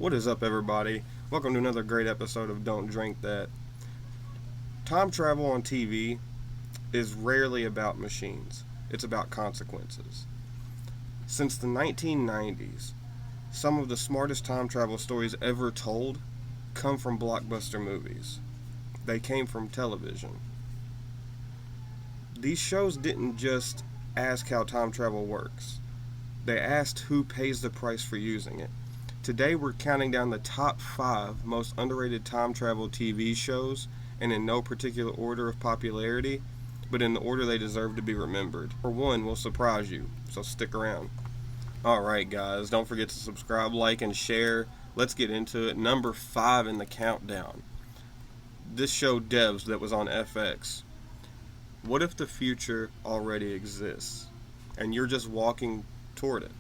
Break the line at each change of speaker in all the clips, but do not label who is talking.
What is up, everybody? Welcome to another great episode of Don't Drink That. Time travel on TV is rarely about machines, it's about consequences. Since the 1990s, some of the smartest time travel stories ever told come from blockbuster movies. They came from television. These shows didn't just ask how time travel works, they asked who pays the price for using it. Today we're counting down the top 5 most underrated time travel TV shows, and in no particular order of popularity, but in the order they deserve to be remembered. For one, will surprise you, so stick around. Alright guys, don't forget to subscribe, like, and share. Let's get into it. Number 5 in the countdown. This show Devs that was on FX. What if the future already exists, and you're just walking toward it?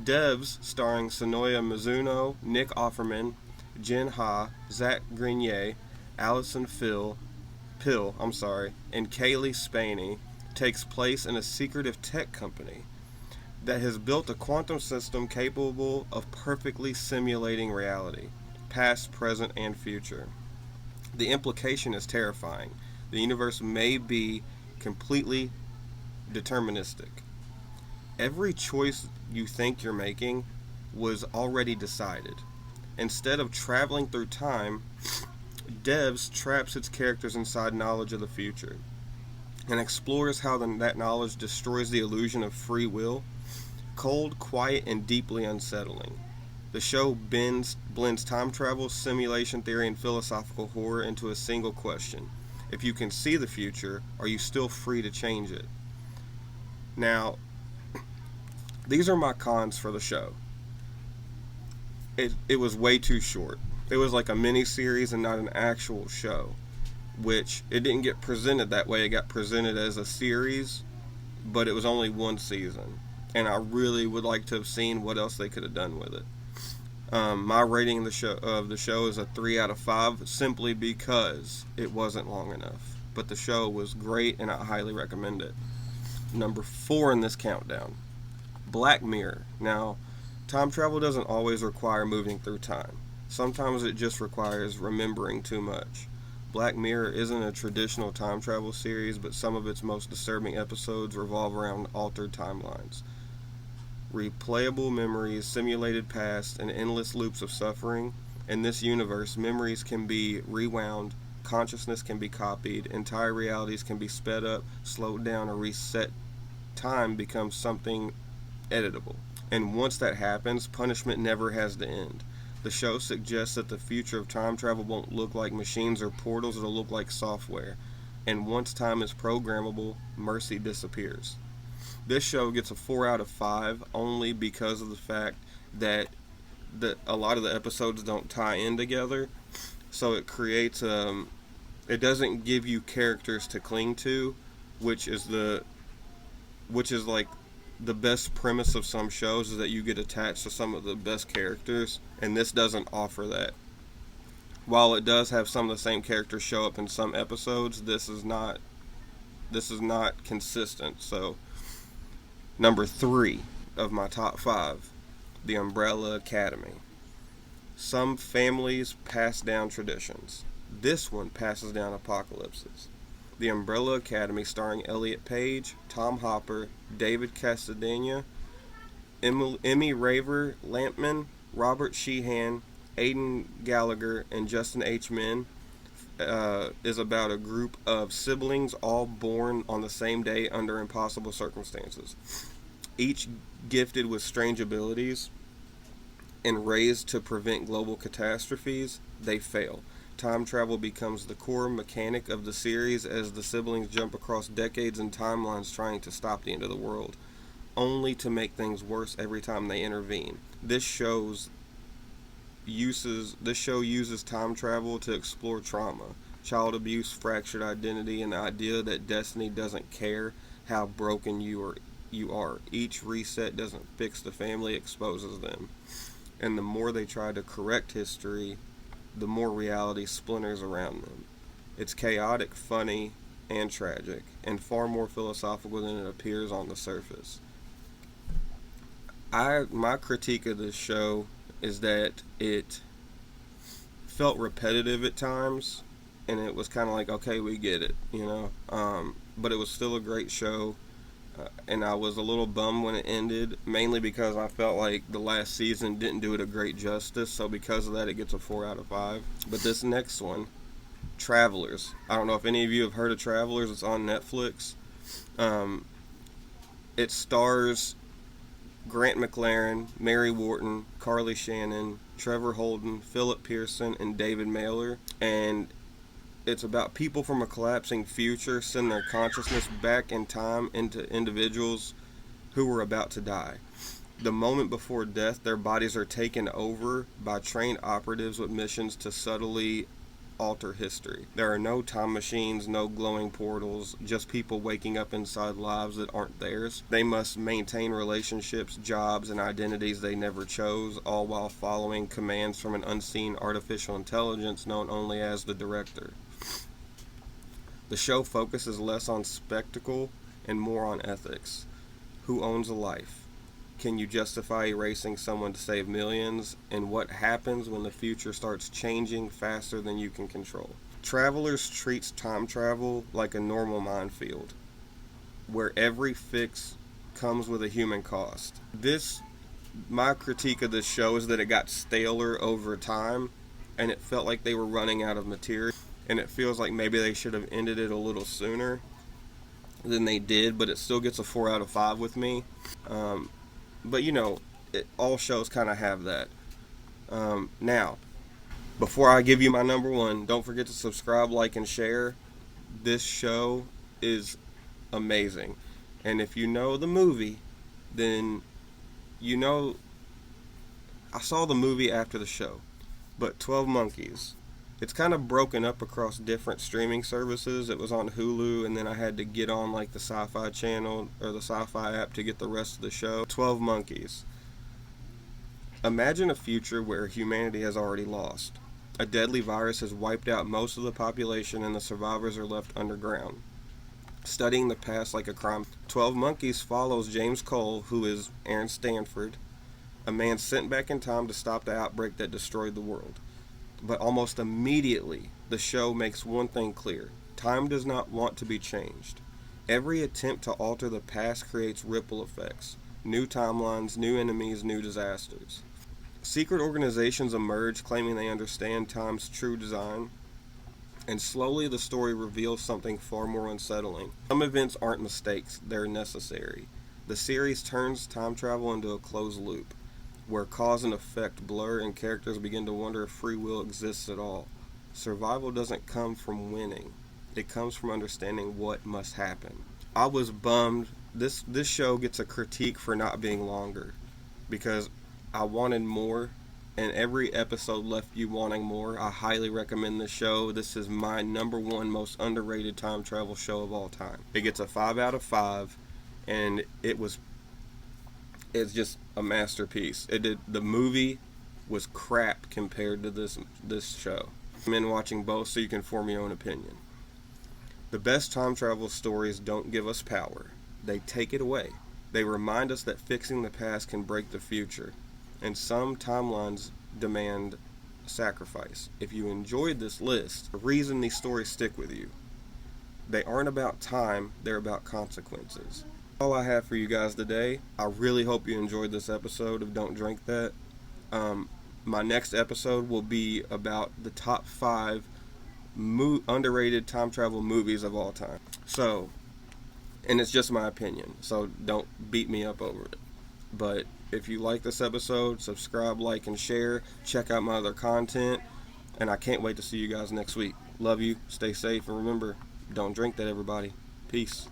Devs, starring Sonoya Mizuno, Nick Offerman, Jen Ha, Zach Grenier, Allison Pill, and Kaylee Spaney, takes place in a secretive tech company that has built a quantum system capable of perfectly simulating reality, past, present, and future. The implication is terrifying. The universe may be completely deterministic. Every choice you think you're making was already decided. Instead of traveling through time, Devs traps its characters inside knowledge of the future and explores how that knowledge destroys the illusion of free will. Cold, quiet, and deeply unsettling. The show blends time travel, simulation theory, and philosophical horror into a single question. If you can see the future, are you still free to change it? Now, these are my cons for the show. It was way too short. It was like a mini series and not an actual show, which it didn't get presented that way. It got presented as a series, but it was only one season, and I really would like to have seen what else they could have done with it. My rating of the show is a 3 out of 5, simply because it wasn't long enough. But the show was great, and I highly recommend it. Number 4 in this countdown, Black Mirror. Now, time travel doesn't always require moving through time. Sometimes it just requires remembering too much. Black Mirror isn't a traditional time travel series, but some of its most disturbing episodes revolve around altered timelines. Replayable memories, simulated past, and endless loops of suffering. In this universe, memories can be rewound, consciousness can be copied, entire realities can be sped up, slowed down, or reset. Time becomes something editable. And once that happens, punishment never has to end. The show suggests that the future of time travel won't look like machines or portals, it'll look like software. And once time is programmable, mercy disappears. This show gets a 4 out of 5 only because of the fact that a lot of the episodes don't tie in together. So it creates it doesn't give you characters to cling to, which is like the best premise of some shows, is that you get attached to some of the best characters, and this doesn't offer that. While it does have some of the same characters show up in some episodes, this is not consistent. So, number 3 of my top 5, The Umbrella Academy. Some families pass down traditions. This one passes down apocalypses. The Umbrella Academy, starring Elliot Page, Tom Hopper, David Castellaneta, Emmy Raver Lampman, Robert Sheehan, Aidan Gallagher, and Justin H. Min, is about a group of siblings all born on the same day under impossible circumstances. Each gifted with strange abilities and raised to prevent global catastrophes, they fail. Time travel becomes the core mechanic of the series as the siblings jump across decades and timelines trying to stop the end of the world, only to make things worse every time they intervene. This show uses time travel to explore trauma, child abuse, fractured identity, and the idea that destiny doesn't care how broken you are. Each reset doesn't fix the family, it exposes them. And the more they try to correct history, the more reality splinters around them. It's chaotic, funny, and tragic, and far more philosophical than it appears on the surface. My critique of this show is that it felt repetitive at times, and it was kind of like, okay, we get it, you know. But it was still a great show, and I was a little bummed when it ended, mainly because I felt like the last season didn't do it a great justice. So because of that, it gets a 4 out of 5. But this next one, Travelers. I don't know if any of you have heard of Travelers. It's on Netflix. It stars Grant McLaren, Mary Wharton, Carly Shannon, Trevor Holden, Philip Pearson, and David Mailer. And it's about people from a collapsing future send their consciousness back in time into individuals who were about to die. The moment before death, their bodies are taken over by trained operatives with missions to subtly alter history. There are no time machines, no glowing portals, just people waking up inside lives that aren't theirs. They must maintain relationships, jobs, and identities they never chose, all while following commands from an unseen artificial intelligence known only as the director. The show focuses less on spectacle and more on ethics. Who owns a life? Can you justify erasing someone to save millions? And what happens when the future starts changing faster than you can control? Travelers treats time travel like a normal minefield, where every fix comes with a human cost. My critique of this show is that it got staler over time, and it felt like they were running out of material, and it feels like maybe they should have ended it a little sooner than they did, but it still gets a 4 out of 5 with me. But you know, all shows kind of have that. Now, before I give you my number one, don't forget to subscribe, like, and share. This show is amazing. And if you know the movie, then you know I saw the movie after the show. But 12 Monkeys, it's kind of broken up across different streaming services. It was on Hulu, and then I had to get on like the sci-fi channel or the sci-fi app to get the rest of the show. 12 Monkeys. Imagine a future where humanity has already lost. A deadly virus has wiped out most of the population, and the survivors are left underground, studying the past like a crime. 12 Monkeys follows James Cole, who is Aaron Stanford, a man sent back in time to stop the outbreak that destroyed the world. But almost immediately, the show makes one thing clear. Time does not want to be changed. Every attempt to alter the past creates ripple effects. New timelines, new enemies, new disasters. Secret organizations emerge claiming they understand time's true design, and slowly the story reveals something far more unsettling. Some events aren't mistakes, they're necessary. The series turns time travel into a closed loop, where cause and effect blur and characters begin to wonder if free will exists at all. Survival doesn't come from winning. It comes from understanding what must happen. I was bummed. This show gets a critique for not being longer, because I wanted more, and every episode left you wanting more. I highly recommend this show. This is my number one most underrated time travel show of all time. It gets a 5 out of 5, and it's just a masterpiece. The movie was crap compared to this show. I'm in watching both so you can form your own opinion. The best time travel stories don't give us power. They take it away. They remind us that fixing the past can break the future, and some timelines demand sacrifice. If you enjoyed this list, the reason these stories stick with you. They aren't about time, they're about consequences. All I have for you guys today. I really hope you enjoyed this episode of Don't Drink That. My next episode will be about the top 5 underrated time travel movies of all time. So, and it's just my opinion, so don't beat me up over it. But if you like this episode, subscribe, like, and share. Check out my other content, and I can't wait to see you guys next week. Love you, stay safe, and remember, don't drink that, everybody. Peace.